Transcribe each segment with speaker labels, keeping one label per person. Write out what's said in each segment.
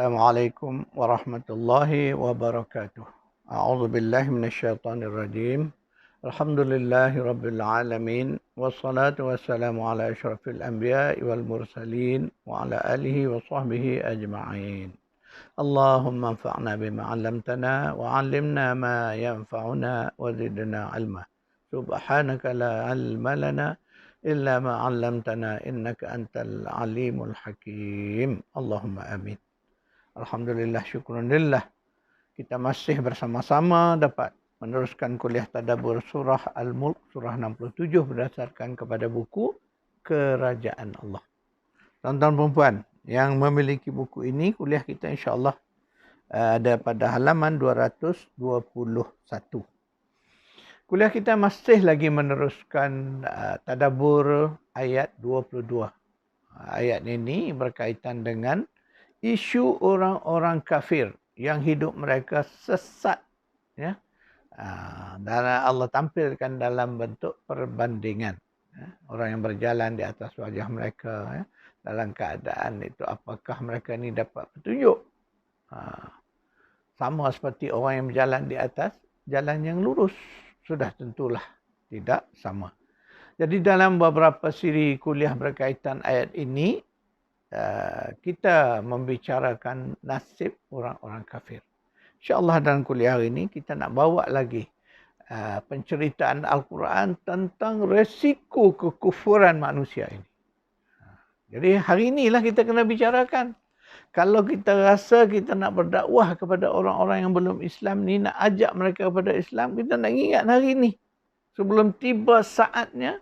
Speaker 1: Assalamualaikum warahmatullahi wabarakatuh. A'udzu billahi minasyaitonir rajim. Alhamdulillahi rabbil alamin wassalatu wassalamu ala asyrafil anbiya'i wal mursalin wa ala alihi wa sahbihi ajma'in. Allahumma anfa'na bima 'allamtana wa 'allimna ma yanfa'una wa zidna 'ilma. Subhanaka la 'ilma lana illa ma 'allamtana innaka antal alimul hakim. Allahumma amin. Alhamdulillah, syukurillah. Kita masih bersama-sama dapat meneruskan kuliah tadabbur surah Al-Mulk, surah 67 berdasarkan kepada buku Kerajaan Allah. Tuan-tuan perempuan yang memiliki buku ini, kuliah kita insya-Allah ada pada halaman 221. Kuliah kita masih lagi meneruskan tadabbur ayat 22. Ayat ini berkaitan dengan isu orang-orang kafir yang hidup mereka sesat, ya. Dan Allah tampilkan dalam bentuk perbandingan, ya. Orang yang berjalan di atas wajah mereka, ya, dalam keadaan itu apakah mereka ini dapat petunjuk? Sama seperti orang yang berjalan di atas jalan yang lurus, sudah tentulah tidak sama. Jadi dalam beberapa siri kuliah berkaitan ayat ini, kita membicarakan nasib orang-orang kafir. InsyaAllah dalam kuliah hari ini kita nak bawa lagi penceritaan Al-Quran tentang resiko kekufuran manusia ini. Jadi hari inilah kita kena bicarakan. Kalau kita rasa kita nak berdakwah kepada orang-orang yang belum Islam ni, nak ajak mereka kepada Islam, kita nak ingat hari ini. Sebelum tiba saatnya,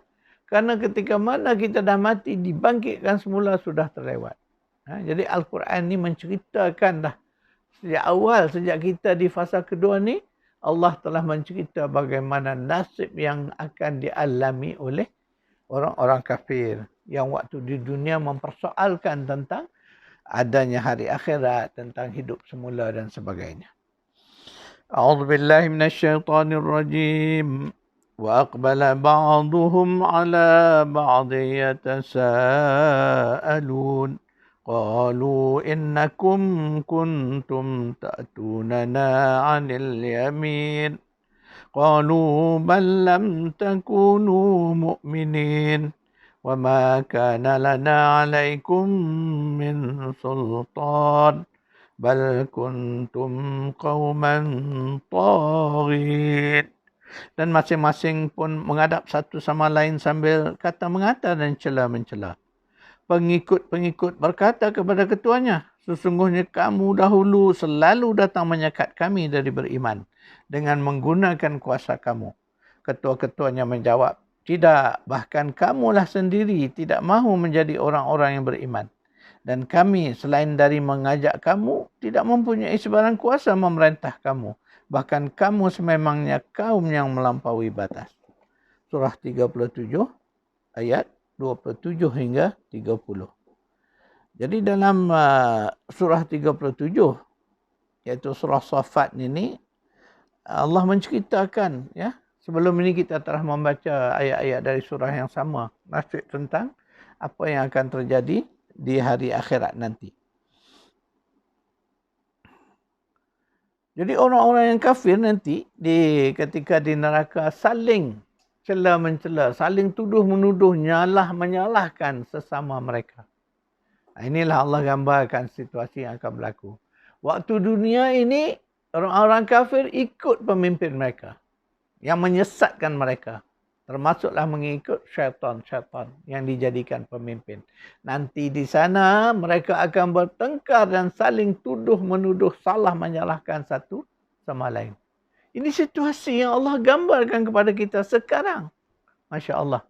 Speaker 1: karena ketika mana kita dah mati, dibangkitkan semula sudah terlewat. Jadi Al-Quran ni menceritakan dah. Sejak awal, sejak kita di fasa kedua ni, Allah telah mencerita bagaimana nasib yang akan dialami oleh orang-orang kafir. Yang waktu di dunia mempersoalkan tentang adanya hari akhirat, tentang hidup semula dan sebagainya. A'udzubillahi minasyaitonirrajim. وأقبل بعضهم على بعض يتساءلون قالوا إنكم كنتم تأتوننا عن اليمين قالوا بل لم تكونوا مؤمنين وما كان لنا عليكم من سلطان بل كنتم قوما طاغين. Dan masing-masing pun menghadap satu sama lain sambil kata mengata dan cela-mencela. Pengikut-pengikut berkata kepada ketuanya, sesungguhnya kamu dahulu selalu datang menyekat kami dari beriman dengan menggunakan kuasa kamu. Ketua-ketuanya menjawab, tidak, bahkan kamulah sendiri tidak mahu menjadi orang-orang yang beriman. Dan kami selain dari mengajak kamu, tidak mempunyai sebarang kuasa memerintah kamu. Bahkan kamu sememangnya kaum yang melampaui batas. Surah 37 ayat 27 hingga 30. Jadi dalam surah 37, iaitu surah Saffat ini, Allah menceritakan, ya, sebelum ini kita telah membaca ayat-ayat dari surah yang sama, nasib tentang apa yang akan terjadi di hari akhirat nanti. Jadi orang-orang yang kafir nanti ketika di neraka saling cela-mencela, saling tuduh-menuduh, menyalahkan sesama mereka. Inilah Allah gambarkan situasi yang akan berlaku. Waktu dunia ini orang-orang kafir ikut pemimpin mereka yang menyesatkan mereka. Termasuklah mengikut syaitan-syaitan yang dijadikan pemimpin. Nanti di sana mereka akan bertengkar dan saling tuduh-menuduh, salah menyalahkan satu sama lain. Ini situasi yang Allah gambarkan kepada kita sekarang. Masya Allah.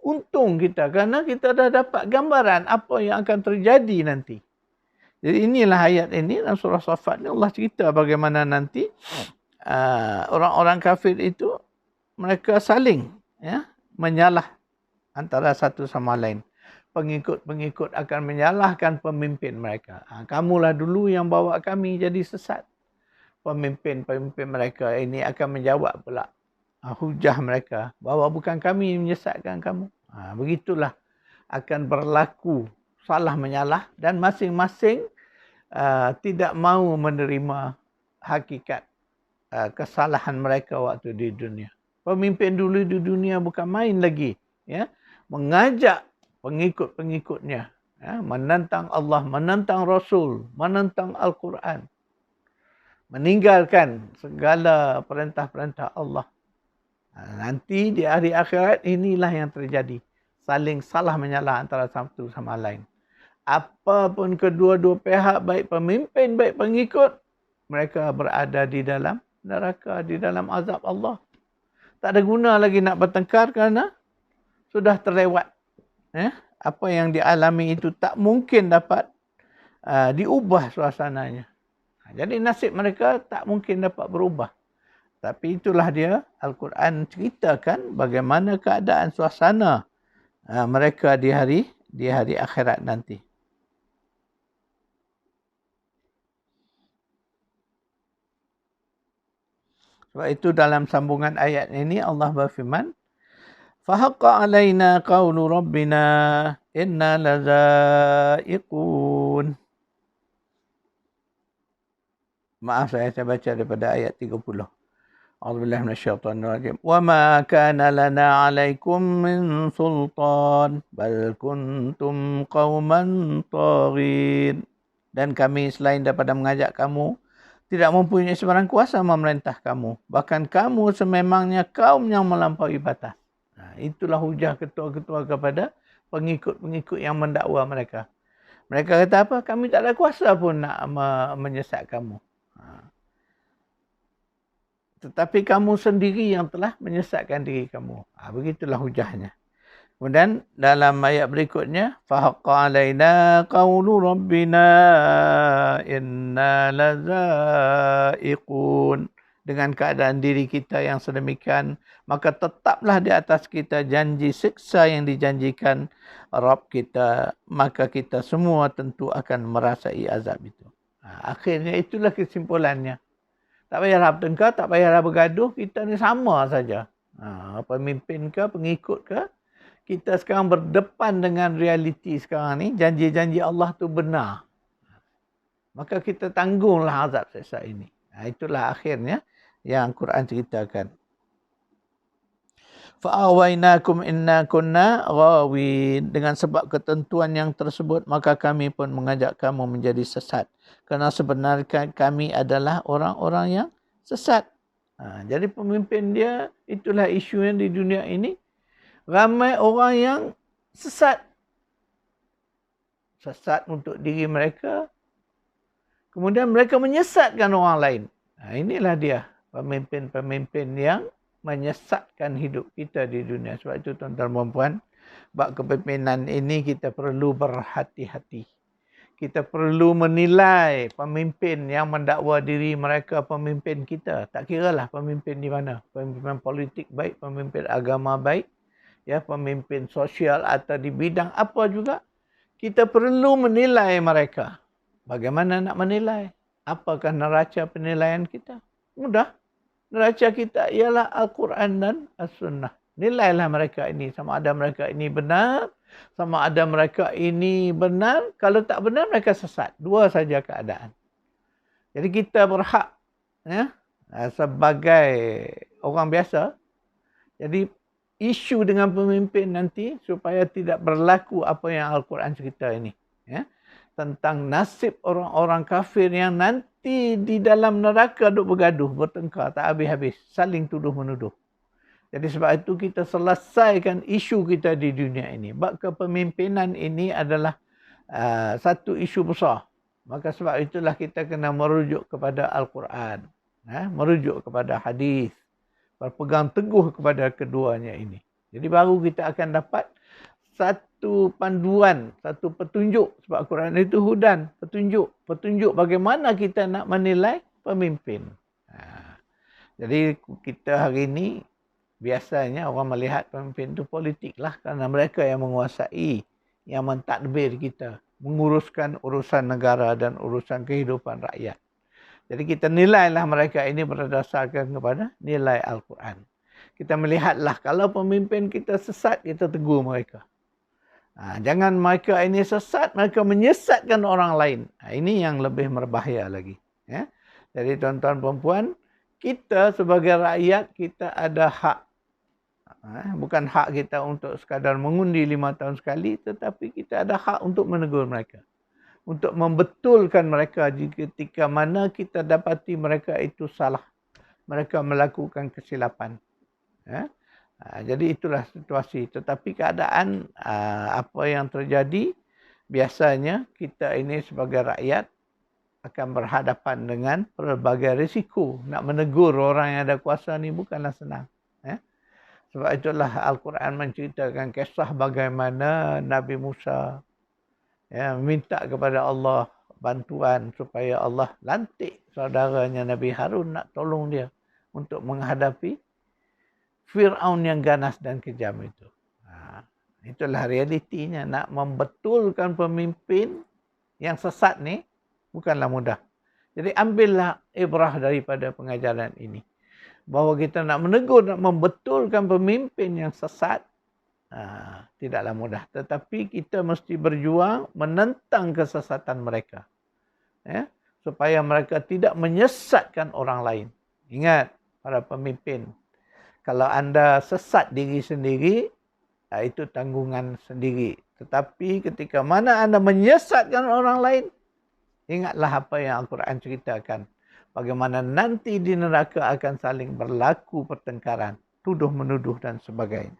Speaker 1: Untung kita kerana kita dah dapat gambaran apa yang akan terjadi nanti. Jadi inilah ayat ini dalam surah Saffat ni Allah cerita bagaimana nanti orang-orang kafir itu mereka saling, ya, menyalah antara satu sama lain. Pengikut-pengikut akan menyalahkan pemimpin mereka. Kamulah dulu yang bawa kami jadi sesat. Pemimpin-pemimpin mereka ini akan menjawab pula hujah mereka bahawa bukan kami yang menyesatkan kamu. Begitulah akan berlaku salah menyalah dan masing-masing tidak mahu menerima hakikat kesalahan mereka waktu di dunia. Pemimpin dulu di dunia bukan main lagi, ya, mengajak pengikut-pengikutnya, ya, menentang Allah, menentang Rasul, menentang Al-Quran, meninggalkan segala perintah-perintah Allah. Nanti di hari akhirat inilah yang terjadi, saling salah menyalah antara satu sama lain. Apapun kedua-dua pihak, baik pemimpin, baik pengikut, mereka berada di dalam neraka, di dalam azab Allah. Tak ada guna lagi nak bertengkar kerana sudah terlewat. Apa yang dialami itu tak mungkin dapat diubah suasananya. Jadi nasib mereka tak mungkin dapat berubah. Tapi itulah dia, Al-Quran ceritakan bagaimana keadaan suasana mereka di hari akhirat nanti. Sebab itu dalam sambungan ayat ini Allah berfirman, "Fahaqqa 'alaina qaulu rabbina inna lazaiqun." Maaf saya baca daripada ayat 30. A'udzubillahi minasyaitonir rajim. "Wa ma kana lana 'alaikum min sultan bal kuntum qauman taghin." Dan kami selain daripada mengajak kamu tidak mempunyai sebarang kuasa memerintah kamu. Bahkan kamu sememangnya kaum yang melampaui batas. Itulah hujah ketua-ketua kepada pengikut-pengikut yang mendakwa mereka. Mereka kata apa? Kami tak ada kuasa pun nak menyesat kamu. Tetapi kamu sendiri yang telah menyesatkan diri kamu. Begitulah hujahnya. Kemudian dalam ayat berikutnya, fahaqqa 'alaina qaulu rabbina inna lazaiqun. Dengan keadaan diri kita yang sedemikian, maka tetaplah di atas kita janji siksa yang dijanjikan Rabb kita, maka kita semua tentu akan merasai azab itu. Akhirnya itulah kesimpulannya. Tak payahlah bertengkar, tak payahlah bergaduh, kita ni sama saja. Pemimpin ke, pengikut ke, kita sekarang berdepan dengan realiti sekarang ni, janji-janji Allah tu benar. Maka kita tanggunglah azab siksa ini. Itulah akhirnya yang Quran ceritakan. Fa'awainakum inna kunna ghawin. Dengan sebab ketentuan yang tersebut, maka kami pun mengajak kamu menjadi sesat. Kerana sebenarnya kami adalah orang-orang yang sesat. Jadi pemimpin dia, itulah isunya di dunia ini. Ramai orang yang sesat. Sesat untuk diri mereka. Kemudian mereka menyesatkan orang lain. Inilah dia pemimpin-pemimpin yang menyesatkan hidup kita di dunia. Sebab itu tuan-tuan dan puan, bab kepimpinan ini kita perlu berhati-hati. Kita perlu menilai pemimpin yang mendakwa diri mereka pemimpin kita. Tak kiralah pemimpin di mana. Pemimpin politik baik, pemimpin agama baik. Ya, pemimpin sosial atau di bidang apa juga, kita perlu menilai mereka. Bagaimana nak menilai? Apakah neraca penilaian kita? Mudah. Neraca kita ialah Al-Quran dan As-Sunnah. Nilailah mereka ini, sama ada mereka ini benar, sama ada mereka ini benar. Kalau tak benar, mereka sesat. Dua saja keadaan. Jadi kita berhak, ya, sebagai orang biasa, jadi isu dengan pemimpin nanti supaya tidak berlaku apa yang Al-Quran cerita ini. Ya, tentang nasib orang-orang kafir yang nanti di dalam neraka duk bergaduh, bertengkar, tak habis-habis, saling tuduh-menuduh. Jadi sebab itu kita selesaikan isu kita di dunia ini. Bab kepemimpinan ini adalah satu isu besar. Maka sebab itulah kita kena merujuk kepada Al-Quran. Merujuk kepada hadis. Berpegang teguh kepada keduanya ini. Jadi baru kita akan dapat satu panduan, satu petunjuk. Sebab Al-Quran itu hudan, petunjuk. Petunjuk bagaimana kita nak menilai pemimpin. Jadi kita hari ini, biasanya orang melihat pemimpin itu politik lah. Kerana mereka yang menguasai, yang mentadbir kita. Menguruskan urusan negara dan urusan kehidupan rakyat. Jadi kita nilailah mereka ini berdasarkan kepada nilai Al-Quran. Kita melihatlah kalau pemimpin kita sesat, kita tegur mereka. Jangan mereka ini sesat, mereka menyesatkan orang lain. Ini yang lebih berbahaya lagi. Ya. Jadi tuan-tuan perempuan, kita sebagai rakyat, kita ada hak. Bukan hak kita untuk sekadar mengundi 5 tahun sekali, tetapi kita ada hak untuk menegur mereka. Untuk membetulkan mereka ketika mana kita dapati mereka itu salah. Mereka melakukan kesilapan. Ya. Jadi itulah situasi. Tetapi keadaan apa yang terjadi, biasanya kita ini sebagai rakyat akan berhadapan dengan pelbagai risiko. Nak menegur orang yang ada kuasa ni bukanlah senang. Sebab itulah Al-Quran menceritakan kisah bagaimana Nabi Musa minta kepada Allah bantuan supaya Allah lantik saudaranya Nabi Harun nak tolong dia untuk menghadapi Fir'aun yang ganas dan kejam itu. Itulah realitinya. Nak membetulkan pemimpin yang sesat ni bukanlah mudah. Jadi ambillah ibrah daripada pengajaran ini. Bahawa kita nak menegur, nak membetulkan pemimpin yang sesat, tidaklah mudah. Tetapi kita mesti berjuang menentang kesesatan mereka. Supaya mereka tidak menyesatkan orang lain. Ingat, para pemimpin, kalau anda sesat diri sendiri, itu tanggungan sendiri. Tetapi ketika mana anda menyesatkan orang lain, ingatlah apa yang Al-Quran ceritakan. Bagaimana nanti di neraka akan saling berlaku pertengkaran, tuduh-menuduh dan sebagainya.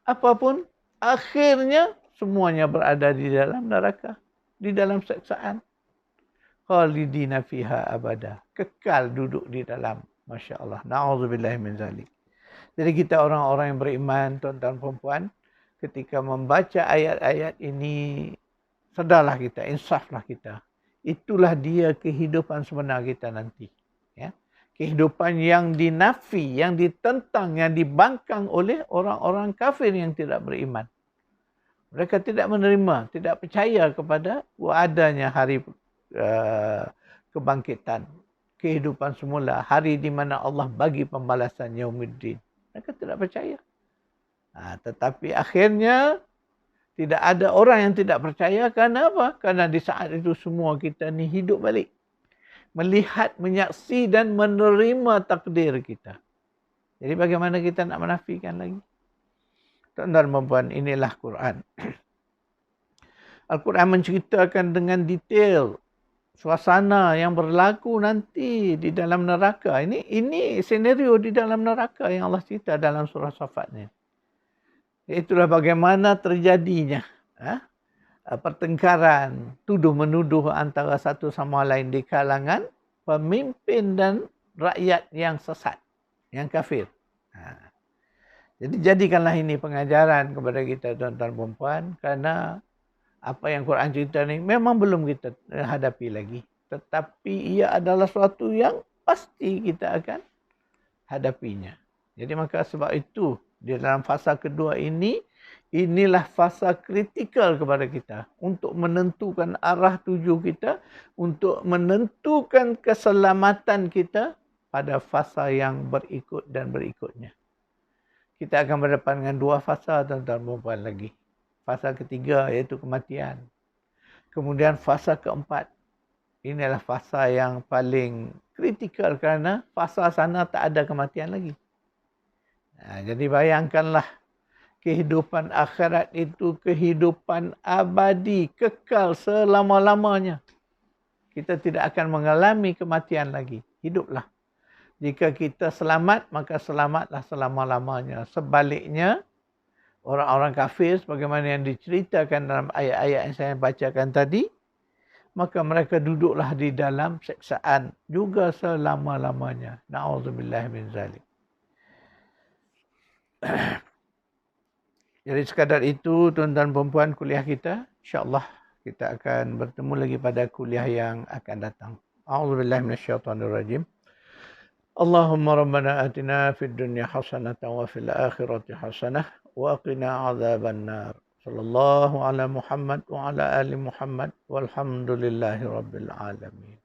Speaker 1: Apapun, akhirnya semuanya berada di dalam neraka, di dalam siksaan. Khalidina fiha abada. Kekal duduk di dalam. Masya Allah. Na'udzubillahi min zalik. Jadi kita orang-orang yang beriman, tuan-tuan perempuan, ketika membaca ayat-ayat ini, sedarlah kita, insaflah kita. Itulah dia kehidupan sebenar kita nanti. Ya. Kehidupan yang dinafi, yang ditentang, yang dibangkang oleh orang-orang kafir yang tidak beriman. Mereka tidak menerima, tidak percaya kepada adanya hari kebangkitan. Kehidupan semula, hari di mana Allah bagi pembalasan Yaumuddin. Mereka tidak percaya. Tetapi akhirnya tidak ada orang yang tidak percaya. Kerana apa? Kerana di saat itu semua kita ni hidup balik. Melihat, menyaksi dan menerima takdir kita. Jadi bagaimana kita nak menafikan lagi? Tuan-tuan dan puan, inilah Quran. Al-Quran menceritakan dengan detail suasana yang berlaku nanti di dalam neraka. Ini senario di dalam neraka yang Allah cerita dalam surah Safat ni. Itulah bagaimana terjadinya pertengkaran, tuduh-menuduh antara satu sama lain di kalangan pemimpin dan rakyat yang sesat, yang kafir. Jadi jadikanlah ini pengajaran kepada kita tuan-tuan perempuan, kerana apa yang Quran cerita ni memang belum kita hadapi lagi. Tetapi ia adalah sesuatu yang pasti kita akan hadapinya. Jadi maka sebab itu di dalam fasa kedua ini, inilah fasa kritikal kepada kita. Untuk menentukan arah tuju kita. Untuk menentukan keselamatan kita pada fasa yang berikut dan berikutnya. Kita akan berdepan dengan dua fasa tuan-tuan perempuan lagi. Fasa ketiga iaitu kematian. Kemudian fasa keempat. Inilah fasa yang paling kritikal kerana fasa sana tak ada kematian lagi. Jadi bayangkanlah kehidupan akhirat itu kehidupan abadi, kekal selama-lamanya. Kita tidak akan mengalami kematian lagi. Hiduplah. Jika kita selamat, maka selamatlah selama-lamanya. Sebaliknya, orang-orang kafir sebagaimana yang diceritakan dalam ayat-ayat yang saya bacakan tadi, maka mereka duduklah di dalam siksaan juga selama-lamanya. Na'udzubillah min zalik. Jadi sekadar itu tuan-tuan perempuan kuliah kita. InsyaAllah kita akan bertemu lagi pada kuliah yang akan datang. A'udzubillah minasyaitanirrajim. Allahumma rabbana atina fid dunya hasanatan wa fil akhirati hasanah wa qina adzaban nar. Sallallahu ala Muhammad wa ala ali Muhammad walhamdulillahi rabbil alamin.